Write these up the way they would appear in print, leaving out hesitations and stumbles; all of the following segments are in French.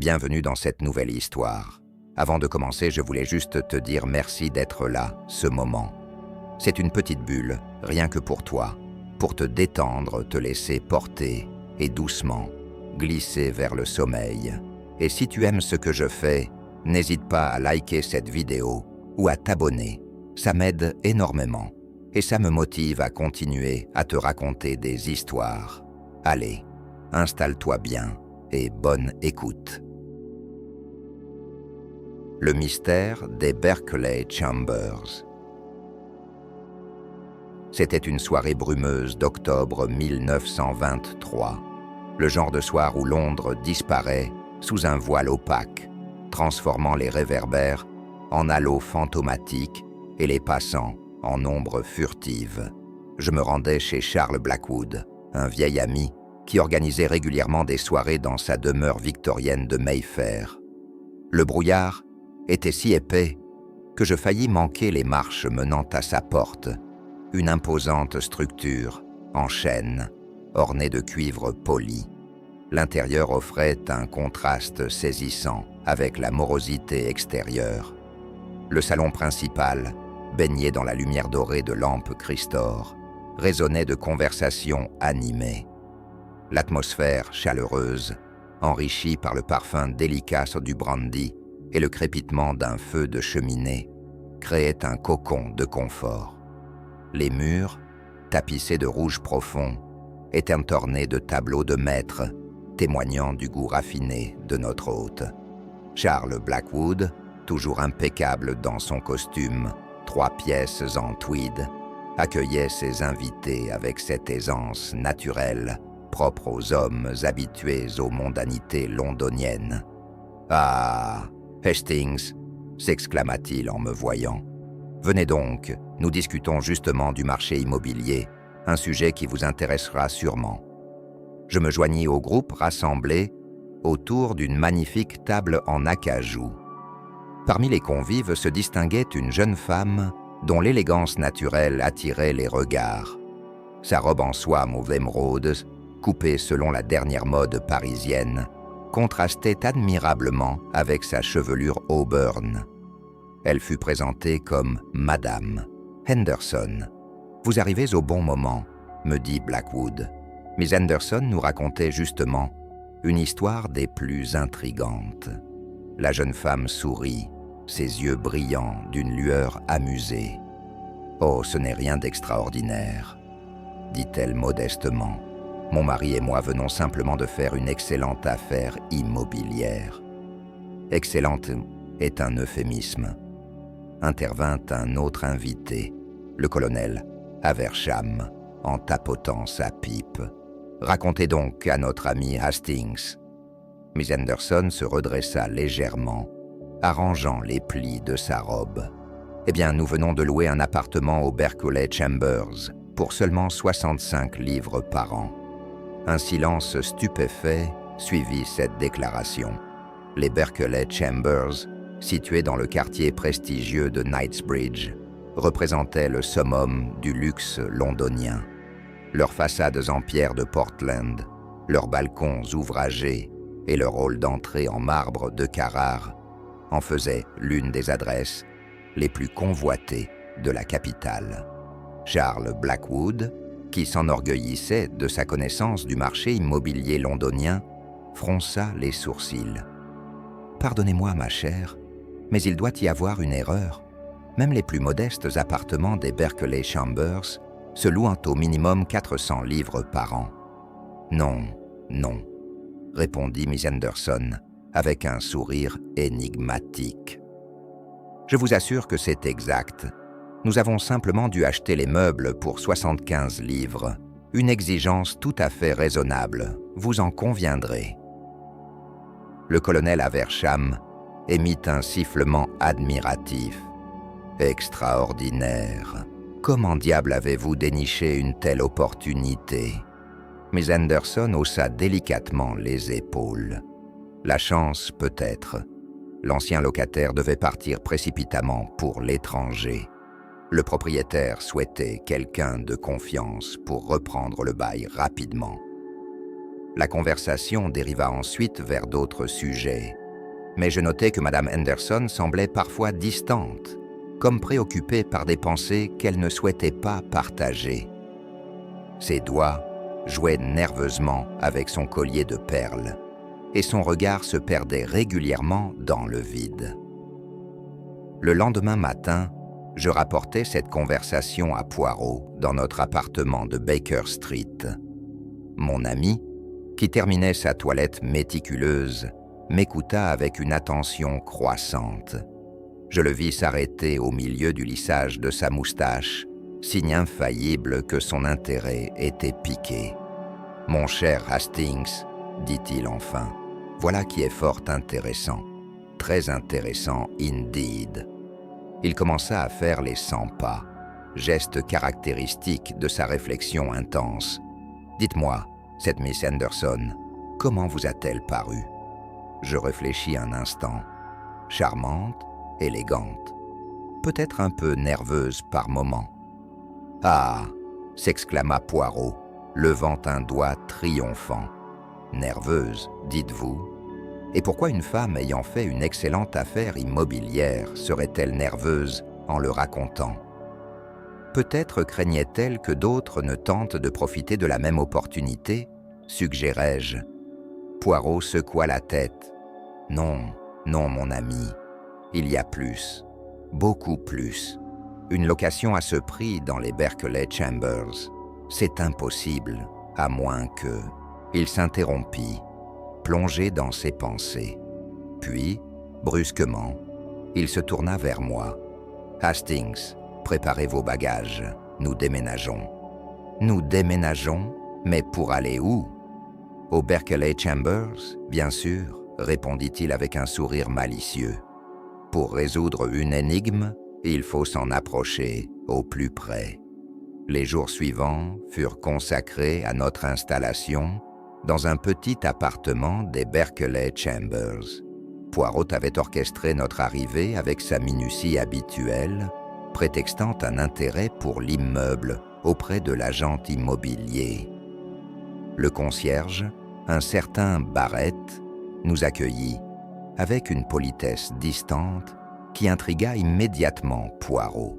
Bienvenue dans cette nouvelle histoire. Avant de commencer, je voulais juste te dire merci d'être là, ce moment. C'est une petite bulle, rien que pour toi, pour te détendre, te laisser porter et doucement glisser vers le sommeil. Et si tu aimes ce que je fais, n'hésite pas à liker cette vidéo ou à t'abonner. Ça m'aide énormément et ça me motive à continuer à te raconter des histoires. Allez, installe-toi bien et bonne écoute. Le mystère des Berkeley Chambers. C'était une soirée brumeuse d'octobre 1923, le genre de soir où Londres disparaît sous un voile opaque, transformant les réverbères en halos fantomatiques et les passants en ombres furtives. Je me rendais chez Charles Blackwood, un vieil ami qui organisait régulièrement des soirées dans sa demeure victorienne de Mayfair. Le brouillard était si épais que je faillis manquer les marches menant à sa porte, une imposante structure en chêne, ornée de cuivre poli. L'intérieur offrait un contraste saisissant avec la morosité extérieure. Le salon principal, baigné dans la lumière dorée de lampes Christor, résonnait de conversations animées. L'atmosphère chaleureuse, enrichie par le parfum délicat du brandy et le crépitement d'un feu de cheminée, créait un cocon de confort. Les murs, tapissés de rouge profond, étaient ornés de tableaux de maître, témoignant du goût raffiné de notre hôte. Charles Blackwood, toujours impeccable dans son costume, 3 pièces en tweed, accueillait ses invités avec cette aisance naturelle, propre aux hommes habitués aux mondanités londoniennes. « Ah, Hastings !» s'exclama-t-il en me voyant. « Venez donc, nous discutons justement du marché immobilier, un sujet qui vous intéressera sûrement. » Je me joignis au groupe rassemblé autour d'une magnifique table en acajou. Parmi les convives se distinguait une jeune femme dont l'élégance naturelle attirait les regards. Sa robe en soie mauve émeraude, coupée selon la dernière mode parisienne, contrastait admirablement avec sa chevelure auburn. Elle fut présentée comme « Madame Henderson ». « Vous arrivez au bon moment », me dit Blackwood. Miss Henderson nous racontait justement une histoire des plus intrigantes. La jeune femme sourit, ses yeux brillants d'une lueur amusée. « Oh, ce n'est rien d'extraordinaire », dit-elle modestement. « Mon mari et moi venons simplement de faire une excellente affaire immobilière. » « Excellente est un euphémisme. » Intervint un autre invité, le colonel Aversham, en tapotant sa pipe. « Racontez donc à notre ami Hastings. » Miss Henderson se redressa légèrement, arrangeant les plis de sa robe. « Eh bien, nous venons de louer un appartement au Berkeley Chambers pour seulement 65 livres par an. » Un silence stupéfait suivit cette déclaration. Les Berkeley Chambers, situés dans le quartier prestigieux de Knightsbridge, représentaient le summum du luxe londonien. Leurs façades en pierre de Portland, leurs balcons ouvragés et leur hall d'entrée en marbre de Carrare en faisaient l'une des adresses les plus convoitées de la capitale. Charles Blackwood, qui s'enorgueillissait de sa connaissance du marché immobilier londonien, fronça les sourcils. « Pardonnez-moi, ma chère, mais il doit y avoir une erreur. Même les plus modestes appartements des Berkeley Chambers se louent au minimum 400 livres par an. »« Non, non, » répondit Miss Henderson avec un sourire énigmatique. « Je vous assure que c'est exact. Nous avons simplement dû acheter les meubles pour 75 livres. Une exigence tout à fait raisonnable, vous en conviendrez. » Le colonel Aversham émit un sifflement admiratif. « Extraordinaire! Comment diable avez-vous déniché une telle opportunité ?» Miss Henderson haussa délicatement les épaules. « La chance, peut-être. L'ancien locataire devait partir précipitamment pour l'étranger. Le propriétaire souhaitait quelqu'un de confiance pour reprendre le bail rapidement. » La conversation dériva ensuite vers d'autres sujets. Mais je notais que Madame Henderson semblait parfois distante, comme préoccupée par des pensées qu'elle ne souhaitait pas partager. Ses doigts jouaient nerveusement avec son collier de perles, et son regard se perdait régulièrement dans le vide. Le lendemain matin, je rapportais cette conversation à Poirot dans notre appartement de Baker Street. Mon ami, qui terminait sa toilette méticuleuse, m'écouta avec une attention croissante. Je le vis s'arrêter au milieu du lissage de sa moustache, signe infaillible que son intérêt était piqué. « Mon cher Hastings, dit-il enfin, voilà qui est fort intéressant, très intéressant indeed. » Il commença à faire les 100 pas, geste caractéristique de sa réflexion intense. « Dites-moi, cette Miss Henderson, comment vous a-t-elle paru ?» Je réfléchis un instant. Charmante, élégante, peut-être un peu nerveuse par moments. « Ah !» s'exclama Poirot, levant un doigt triomphant. « Nerveuse, dites-vous ? Et pourquoi une femme ayant fait une excellente affaire immobilière serait-elle nerveuse en le racontant ? Peut-être craignait-elle que d'autres ne tentent de profiter de la même opportunité, suggérai-je. Poirot secoua la tête. « Non, non, mon ami, il y a plus, beaucoup plus. Une location à ce prix dans les Berkeley Chambers, c'est impossible, à moins que... » Il s'interrompit, plongé dans ses pensées. Puis, brusquement, il se tourna vers moi. « Hastings, préparez vos bagages, nous déménageons. »« Nous déménageons, mais pour aller où ?»« Au Berkeley Chambers, bien sûr, » répondit-il avec un sourire malicieux. « Pour résoudre une énigme, il faut s'en approcher au plus près. » Les jours suivants furent consacrés à notre installation dans un petit appartement des Berkeley Chambers. Poirot avait orchestré notre arrivée avec sa minutie habituelle, prétextant un intérêt pour l'immeuble auprès de l'agent immobilier. Le concierge, un certain Barrett, nous accueillit avec une politesse distante qui intrigua immédiatement Poirot.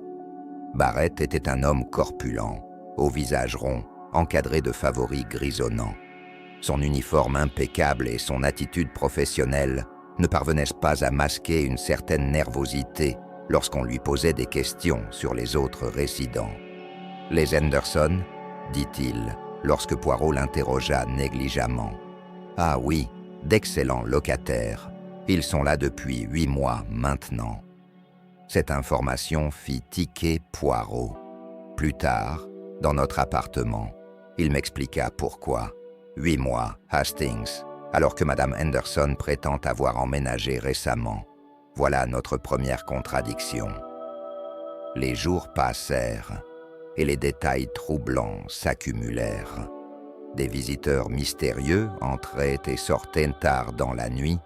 Barrett était un homme corpulent, au visage rond, encadré de favoris grisonnants. Son uniforme impeccable et son attitude professionnelle ne parvenaient pas à masquer une certaine nervosité lorsqu'on lui posait des questions sur les autres résidents. « Les Henderson ?» dit-il, lorsque Poirot l'interrogea négligemment. « Ah oui, d'excellents locataires. Ils sont là depuis 8 mois maintenant. » Cette information fit tiquer Poirot. Plus tard, dans notre appartement, il m'expliqua pourquoi. 8 mois, Hastings, alors que Madame Henderson prétend avoir emménagé récemment. Voilà notre première contradiction. Les jours passèrent et les détails troublants s'accumulèrent. Des visiteurs mystérieux entraient et sortaient tard dans la nuit,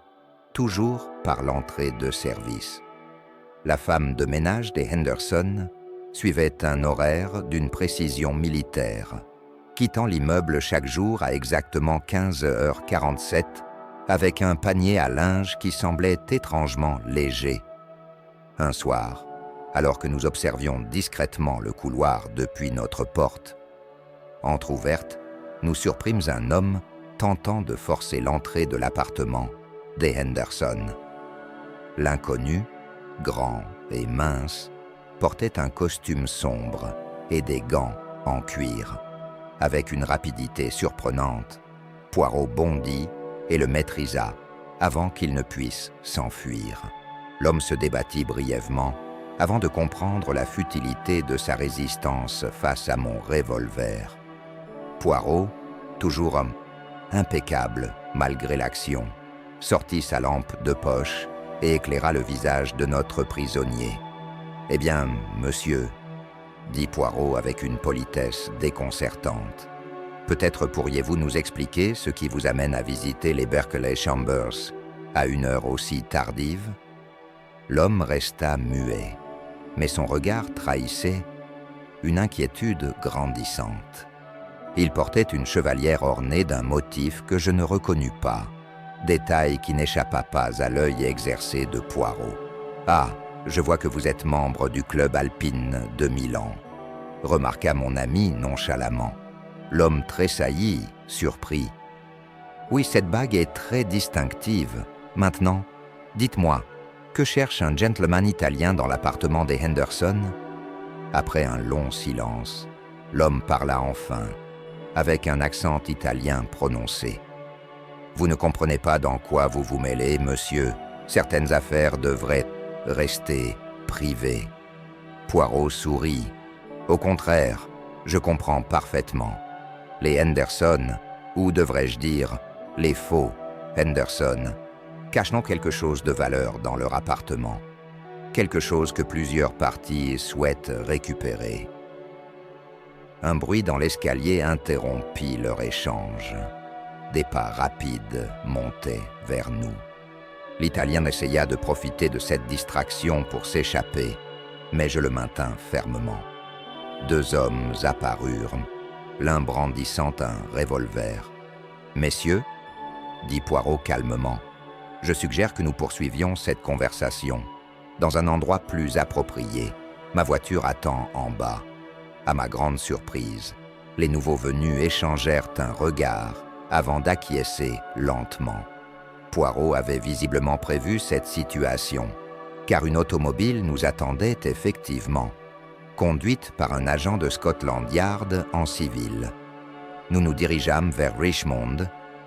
toujours par l'entrée de service. La femme de ménage des Henderson suivait un horaire d'une précision militaire, quittant l'immeuble chaque jour à exactement 15h47 avec un panier à linge qui semblait étrangement léger. Un soir, alors que nous observions discrètement le couloir depuis notre porte entr'ouverte, nous surprîmes un homme tentant de forcer l'entrée de l'appartement des Henderson. L'inconnu, grand et mince, portait un costume sombre et des gants en cuir. Avec une rapidité surprenante, Poirot bondit et le maîtrisa avant qu'il ne puisse s'enfuir. L'homme se débattit brièvement avant de comprendre la futilité de sa résistance face à mon revolver. Poirot, toujours impeccable malgré l'action, sortit sa lampe de poche et éclaira le visage de notre prisonnier. « Eh bien, monsieur, » dit Poirot avec une politesse déconcertante, « peut-être pourriez-vous nous expliquer ce qui vous amène à visiter les Berkeley Chambers à une heure aussi tardive ?» L'homme resta muet, mais son regard trahissait une inquiétude grandissante. Il portait une chevalière ornée d'un motif que je ne reconnus pas, détail qui n'échappa pas à l'œil exercé de Poirot. « Ah, je vois que vous êtes membre du club alpine de Milan », remarqua mon ami nonchalamment. L'homme tressaillit, surpris. « Oui, cette bague est très distinctive. Maintenant, dites-moi, que cherche un gentleman italien dans l'appartement des Henderson ?» Après un long silence, l'homme parla enfin, avec un accent italien prononcé. « Vous ne comprenez pas dans quoi vous vous mêlez, monsieur. Certaines affaires devraient rester privées. » Poirot sourit. « Au contraire, je comprends parfaitement. Les Henderson, ou devrais-je dire, les faux Henderson, cachent donc quelque chose de valeur dans leur appartement. Quelque chose que plusieurs parties souhaitent récupérer. » Un bruit dans l'escalier interrompit leur échange. Des pas rapides montaient vers nous. L'Italien essaya de profiter de cette distraction pour s'échapper, mais je le maintins fermement. 2 hommes apparurent, l'un brandissant un revolver. « Messieurs, » dit Poirot calmement, « je suggère que nous poursuivions cette conversation dans un endroit plus approprié. Ma voiture attend en bas. » À ma grande surprise, les nouveaux venus échangèrent un regard avant d'acquiescer lentement. Poirot avait visiblement prévu cette situation, car une automobile nous attendait effectivement, conduite par un agent de Scotland Yard en civil. Nous nous dirigeâmes vers Richmond,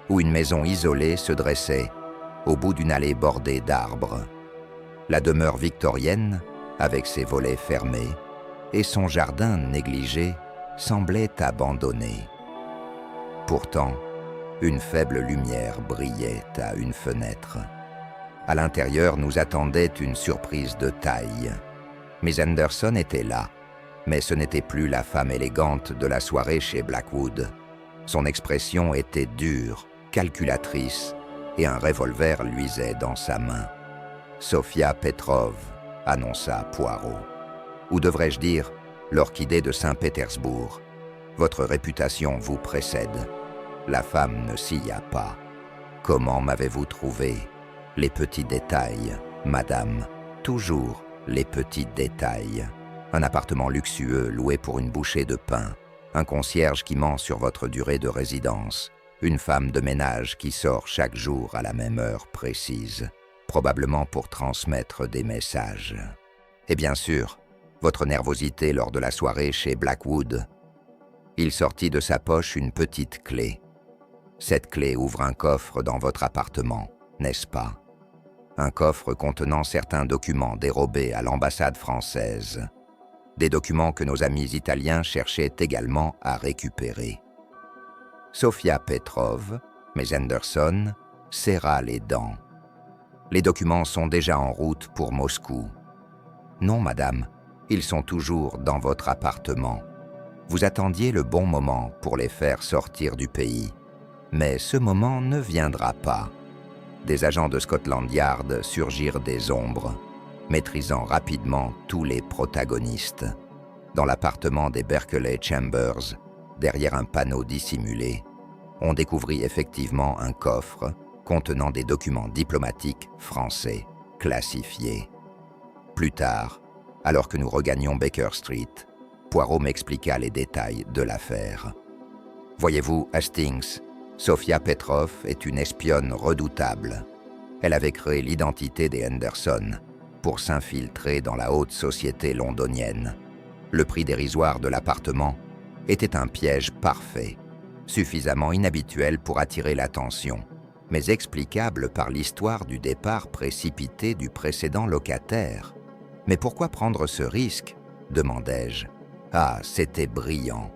où une maison isolée se dressait, au bout d'une allée bordée d'arbres. La demeure victorienne, avec ses volets fermés, et son jardin négligé semblait abandonné. Pourtant, une faible lumière brillait à une fenêtre. À l'intérieur nous attendait une surprise de taille. Miss Henderson était là, mais ce n'était plus la femme élégante de la soirée chez Blackwood. Son expression était dure, calculatrice, et un revolver luisait dans sa main. « Sofia Petrov », annonça Poirot. « Ou devrais-je dire, l'orchidée de Saint-Pétersbourg. Votre réputation vous précède. » La femme ne sia pas. « Comment m'avez-vous trouvé ? Les petits détails, madame. Toujours les petits détails. Un appartement luxueux loué pour une bouchée de pain. Un concierge qui ment sur votre durée de résidence. Une femme de ménage qui sort chaque jour à la même heure précise, probablement pour transmettre des messages. Et bien sûr, votre nervosité lors de la soirée chez Blackwood. » Il sortit de sa poche une petite clé. « Cette clé ouvre un coffre dans votre appartement, n'est-ce pas? Un coffre contenant certains documents dérobés à l'ambassade française. Des documents que nos amis italiens cherchaient également à récupérer. » Sofia Petrov, Miss Henderson, serra les dents. « Les documents sont déjà en route pour Moscou. »« Non, madame, ils sont toujours dans votre appartement. Vous attendiez le bon moment pour les faire sortir du pays. Mais ce moment ne viendra pas. » Des agents de Scotland Yard surgirent des ombres, maîtrisant rapidement tous les protagonistes. Dans l'appartement des Berkeley Chambers, derrière un panneau dissimulé, on découvrit effectivement un coffre contenant des documents diplomatiques français classifiés. Plus tard, alors que nous regagnions Baker Street, Poirot m'expliqua les détails de l'affaire. « Voyez-vous, Hastings, Sofia Petrov est une espionne redoutable. Elle avait créé l'identité des Henderson pour s'infiltrer dans la haute société londonienne. Le prix dérisoire de l'appartement était un piège parfait, suffisamment inhabituel pour attirer l'attention, mais explicable par l'histoire du départ précipité du précédent locataire. « Mais pourquoi prendre ce risque ?» demandai-je. « Ah, c'était brillant.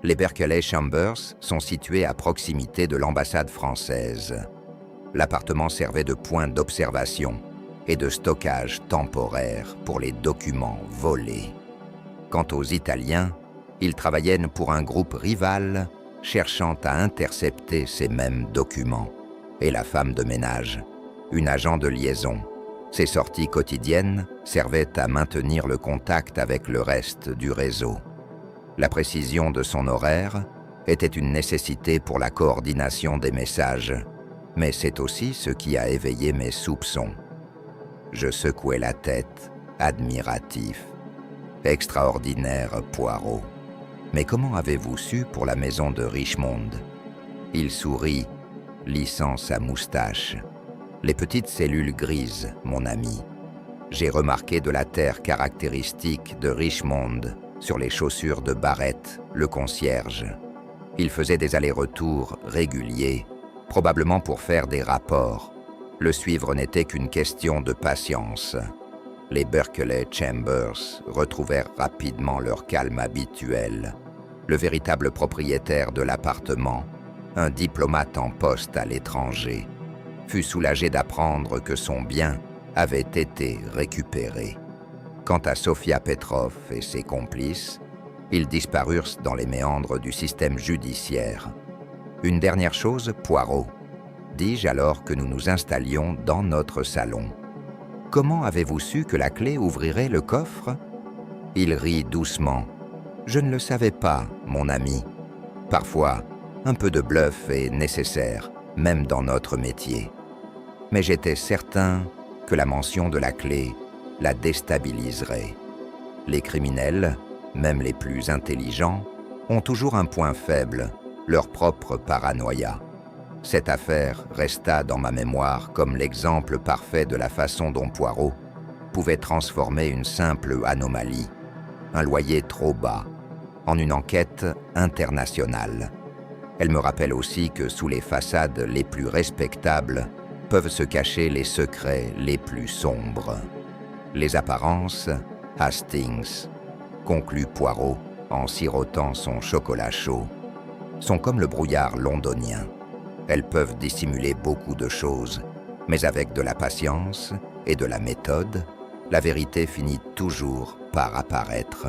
Les Berkeley Chambers sont situés à proximité de l'ambassade française. L'appartement servait de point d'observation et de stockage temporaire pour les documents volés. Quant aux Italiens, ils travaillaient pour un groupe rival cherchant à intercepter ces mêmes documents. Et la femme de ménage, une agent de liaison. Ses sorties quotidiennes servaient à maintenir le contact avec le reste du réseau. La précision de son horaire était une nécessité pour la coordination des messages, mais c'est aussi ce qui a éveillé mes soupçons. Je secouai la tête, admiratif. Extraordinaire, Poirot. Mais comment avez-vous su pour la maison de Richmond? Il sourit, lissant sa moustache. Les petites cellules grises, mon ami. J'ai remarqué de la terre caractéristique de Richmond sur les chaussures de Barrett, le concierge. Il faisait des allers-retours réguliers, probablement pour faire des rapports. Le suivre n'était qu'une question de patience. Les Berkeley Chambers retrouvèrent rapidement leur calme habituel. Le véritable propriétaire de l'appartement, un diplomate en poste à l'étranger, fut soulagé d'apprendre que son bien avait été récupéré. Quant à Sofia Petrov et ses complices, ils disparurent dans les méandres du système judiciaire. Une dernière chose, Poirot, dis-je alors que nous nous installions dans notre salon. Comment avez-vous su que la clé ouvrirait le coffre? Il rit doucement. Je ne le savais pas, mon ami. Parfois, un peu de bluff est nécessaire, même dans notre métier. Mais j'étais certain que la mention de la clé la déstabiliserait. Les criminels, même les plus intelligents, ont toujours un point faible, leur propre paranoïa. Cette affaire resta dans ma mémoire comme l'exemple parfait de la façon dont Poirot pouvait transformer une simple anomalie, un loyer trop bas, en une enquête internationale. Elle me rappelle aussi que sous les façades les plus respectables peuvent se cacher les secrets les plus sombres. Les apparences, Hastings, conclut Poirot en sirotant son chocolat chaud, sont comme le brouillard londonien. Elles peuvent dissimuler beaucoup de choses, mais avec de la patience et de la méthode, la vérité finit toujours par apparaître.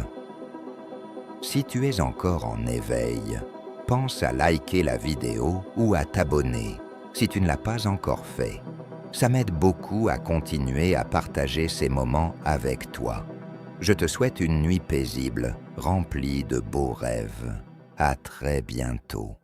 Si tu es encore en éveil, pense à liker la vidéo ou à t'abonner si tu ne l'as pas encore fait. Ça m'aide beaucoup à continuer à partager ces moments avec toi. Je te souhaite une nuit paisible, remplie de beaux rêves. À très bientôt.